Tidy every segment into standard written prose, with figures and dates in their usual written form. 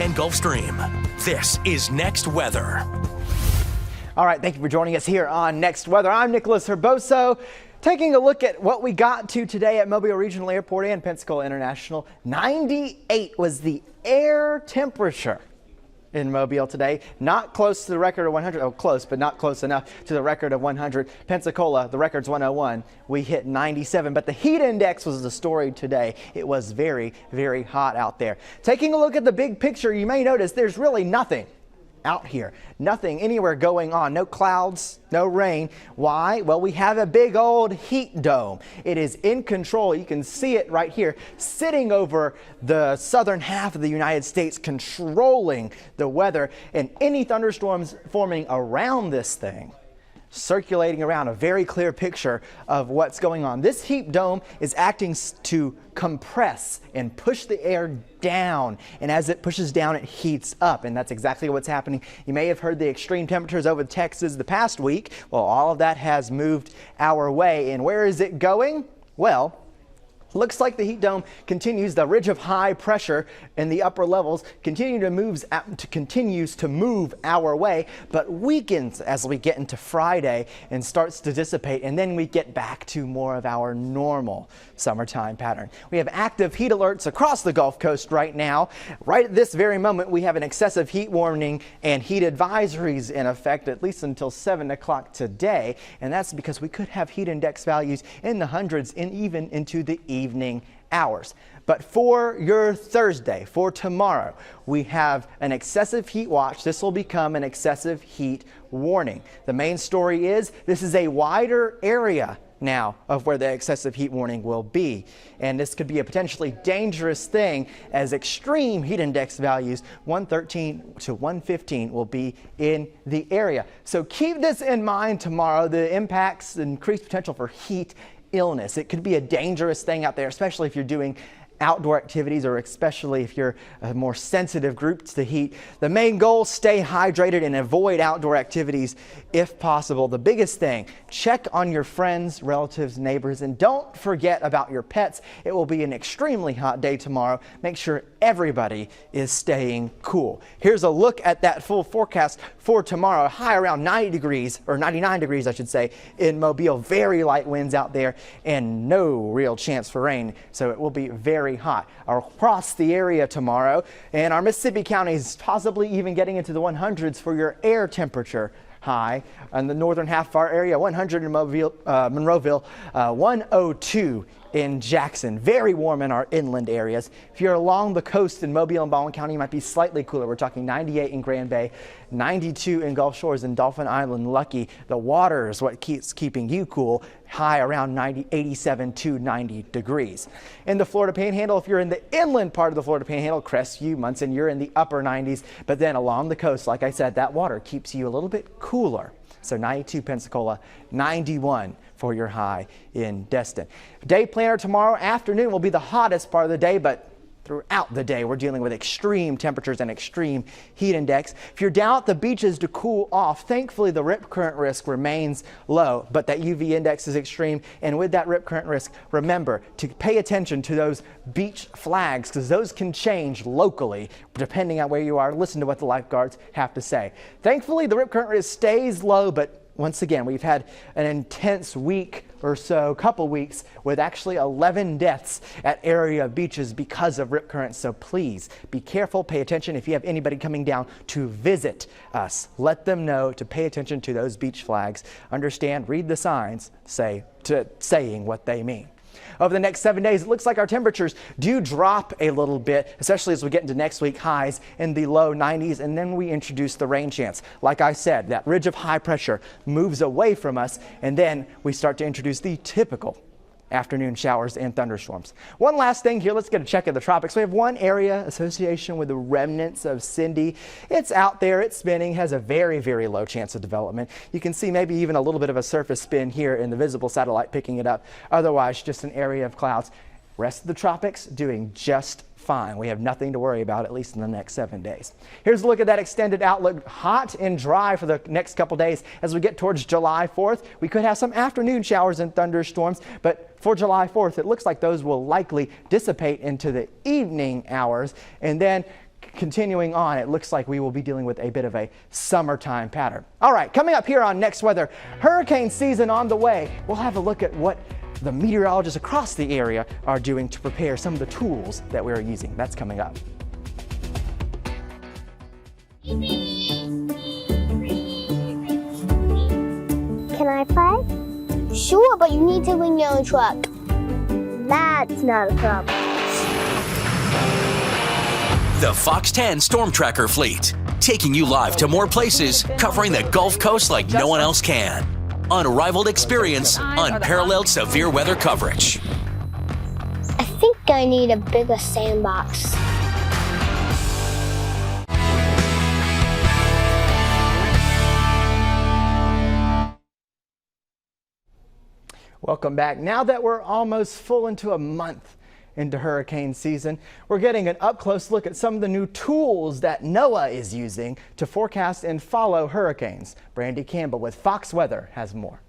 and Gulfstream. This is Next Weather. All right, thank you for joining us here on Next Weather. I'm Nicholas Herboso. Taking a look at what we got to today at Mobile Regional Airport and Pensacola International. 98 was the air temperature in Mobile today. Not close to the record of 100. Oh, close, but not close enough to the record of 100. Pensacola, the record's 101. We hit 97, but the heat index was the story today. It was very, very hot out there. Taking a look at the big picture, you may notice there's really nothing out here. Nothing anywhere going on. No clouds, no rain. Why? Well, we have a big old heat dome. It is in control. You can see it right here, sitting over the southern half of the United States, controlling the weather, and any thunderstorms forming around this thing, circulating around, a very clear picture of what's going on. This heat dome is acting to compress and push the air down, and as it pushes down, it heats up, and that's exactly what's happening. You may have heard the extreme temperatures over Texas the past week. Well, all of that has moved our way, and where is it going? Well, looks like the heat dome continues. The ridge of high pressure in the upper levels continues to move our way, but weakens as we get into Friday and starts to dissipate, and then we get back to more of our normal summertime pattern. We have active heat alerts across the Gulf Coast right now. Right at this very moment, we have an excessive heat warning and heat advisories in effect at least until 7 o'clock today, and that's because we could have heat index values in the hundreds and even into the evening hours. But for your Thursday, for tomorrow, we have an excessive heat watch. This will become an excessive heat warning. The main story is this is a wider area now of where the excessive heat warning will be, and this could be a potentially dangerous thing as extreme heat index values 113 to 115 will be in the area. So keep this in mind tomorrow, the impacts, increased potential for heat illness. It could be a dangerous thing out there, especially if you're doing outdoor activities, or especially if you're a more sensitive group to the heat. The main goal, stay hydrated and avoid outdoor activities if possible. The biggest thing, check on your friends, relatives, neighbors, and don't forget about your pets. It will be an extremely hot day tomorrow. Make sure everybody is staying cool. Here's a look at that full forecast for tomorrow. High around 90 degrees, or 99 degrees I should say, in Mobile. Very light winds out there and no real chance for rain, so it will be very hot across the area tomorrow, and our Mississippi counties possibly even getting into the 100s for your air temperature high. On the northern half of our area, 100 in Monroeville, 102 in Jackson. Very warm in our inland areas. If you're along the coast in Mobile and Baldwin County, you might be slightly cooler. We're talking 98 in Grand Bay, 92 in Gulf Shores and Dauphin Island. Lucky, the water is what keeps keeping you cool. High around 87 to 90 degrees. In the Florida Panhandle, if you're in the inland part of the Florida Panhandle, Crestview, Munson, you're in the upper 90s. But then along the coast, like I said, that water keeps you a little bit cooler. So 92 Pensacola, 91 for your high in Destin. Day planner tomorrow afternoon will be the hottest part of the day, but throughout the day we're dealing with extreme temperatures and extreme heat index. If you're down at the beaches to cool off, thankfully the rip current risk remains low, but that UV index is extreme, and with that rip current risk, remember to pay attention to those beach flags, because those can change locally depending on where you are. Listen to what the lifeguards have to say. Thankfully the rip current risk stays low, but once again, we've had an intense week or so, couple weeks, with actually 11 deaths at area beaches because of rip currents. So please be careful, pay attention. If you have anybody coming down to visit us, let them know to pay attention to those beach flags. Understand, read the signs, saying what they mean. Over the next 7 days, it looks like our temperatures do drop a little bit, especially as we get into next week, highs in the low 90s, and then we introduce the rain chance. Like I said, that ridge of high pressure moves away from us, and then we start to introduce the typical afternoon showers and thunderstorms. One last thing here, let's get a check of the tropics. We have one area association with the remnants of Cindy. It's out there, it's spinning, has a very, very low chance of development. You can see maybe even a little bit of a surface spin here in the visible satellite picking it up. Otherwise, just an area of clouds. Rest of the tropics doing just fine. We have nothing to worry about, at least in the next 7 days. Here's a look at that extended outlook. Hot and dry for the next couple days. As we get towards July 4th, we could have some afternoon showers and thunderstorms, but for July 4th, it looks like those will likely dissipate into the evening hours. And then continuing on, it looks like we will be dealing with a bit of a summertime pattern. All right, coming up here on Next Weather, hurricane season on the way. We'll have a look at what the meteorologists across the area are doing to prepare some of the tools that we're using. That's coming up. Can I play? Sure, but you need to bring your own truck. That's not a problem. The FOX10 Storm Tracker Fleet, taking you live to more places, covering the Gulf Coast like no one else can. Unrivaled experience, unparalleled severe weather coverage. I think I need a bigger sandbox. Welcome back. Now that we're almost full into a month into hurricane season, we're getting an up-close look at some of the new tools that NOAA is using to forecast and follow hurricanes. Brandy Campbell with Fox Weather has more.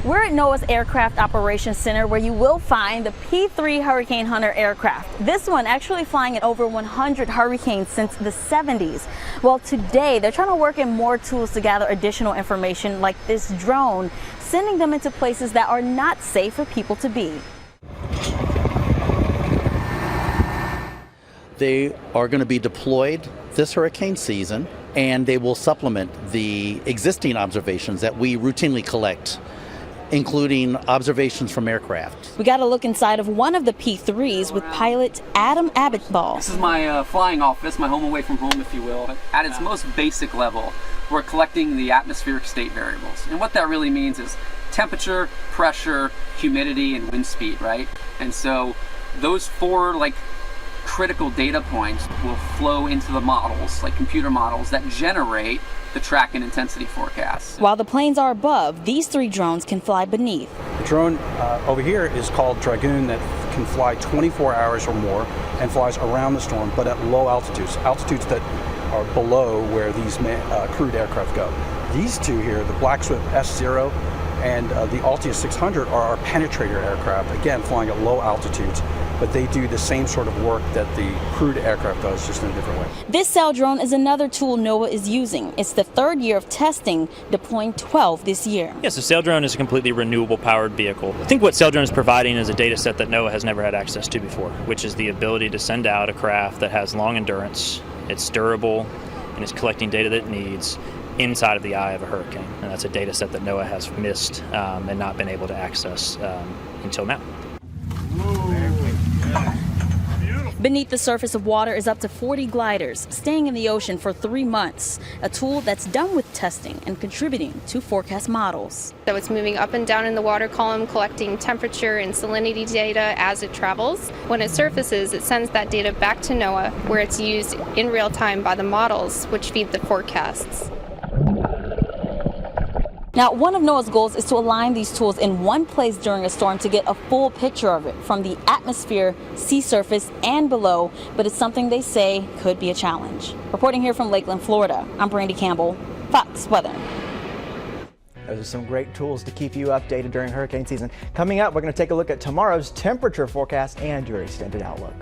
We're at NOAA's Aircraft Operations Center, where you will find the P-3 Hurricane Hunter aircraft. This one actually flying in over 100 hurricanes since the 70s. Well, today they're trying to work in more tools to gather additional information like this drone, sending them into places that are not safe for people to be. They are going to be deployed this hurricane season, and they will supplement the existing observations that we routinely collect, including observations from aircraft. We got a look inside of one of the P-3s with pilot Adam Abbottball. This is my flying office, my home away from home, if you will. At its most basic level, we're collecting the atmospheric state variables. And what that really means is temperature, pressure, humidity, and wind speed, right? And so those four critical data points will flow into the models, like computer models, that generate the track and intensity forecasts. While the planes are above, these three drones can fly beneath. The drone over here is called Dragoon, that can fly 24 hours or more and flies around the storm, but at low altitudes that are below where these crewed aircraft go. These two here, the Black Swift S0 and the Altius 600, are our penetrator aircraft, again flying at low altitudes, but they do the same sort of work that the crewed aircraft does, just in a different way. This cell drone is another tool NOAA is using. It's the third year of testing, deploying 12 this year. Yes, a sail drone is a completely renewable powered vehicle. I think what sail drone is providing is a data set that NOAA has never had access to before, which is the ability to send out a craft that has long endurance, it's durable, and is collecting data that it needs inside of the eye of a hurricane. And that's a data set that NOAA has missed and not been able to access until now. Beneath the surface of water is up to 40 gliders, staying in the ocean for 3 months, a tool that's done with testing and contributing to forecast models. So it's moving up and down in the water column, collecting temperature and salinity data as it travels. When it surfaces, it sends that data back to NOAA, where it's used in real time by the models, which feed the forecasts. Now, one of NOAA's goals is to align these tools in one place during a storm to get a full picture of it from the atmosphere, sea surface, and below, but it's something they say could be a challenge. Reporting here from Lakeland, Florida, I'm Brandy Campbell, Fox Weather. Those are some great tools to keep you updated during hurricane season. Coming up, we're going to take a look at tomorrow's temperature forecast and your extended outlook.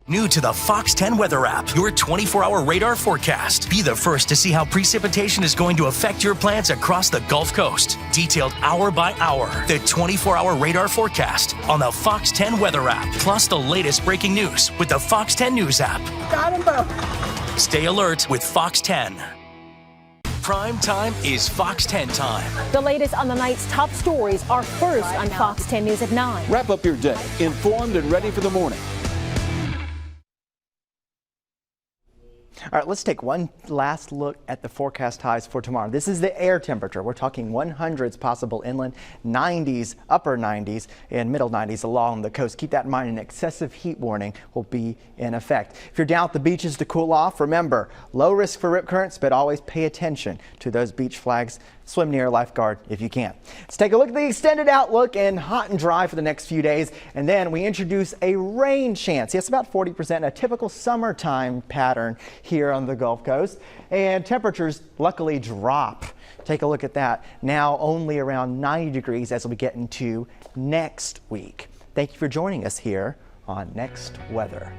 New to the FOX10 weather app, your 24-hour radar forecast. Be the first to see how precipitation is going to affect your plants across the Gulf Coast. Detailed hour by hour. The 24-hour radar forecast on the FOX10 weather app. Plus the latest breaking news with the FOX10 News app. Got him both. Stay alert with FOX10. Prime time is FOX10 time. The latest on the night's top stories are first on Fox 10 News at 9. Wrap up your day informed and ready for the morning. All right, let's take one last look at the forecast highs for tomorrow. This is the air temperature. We're talking 100s possible inland, 90s, upper 90s, and middle 90s along the coast. Keep that in mind. An excessive heat warning will be in effect. If you're down at the beaches to cool off, remember, low risk for rip currents, but always pay attention to those beach flags. Swim near a lifeguard if you can. Let's take a look at the extended outlook and hot and dry for the next few days. And then we introduce a rain chance. Yes, about 40%, a typical summertime pattern here on the Gulf Coast. And temperatures luckily drop. Take a look at that. Now only around 90 degrees as we get into next week. Thank you for joining us here on Next Weather.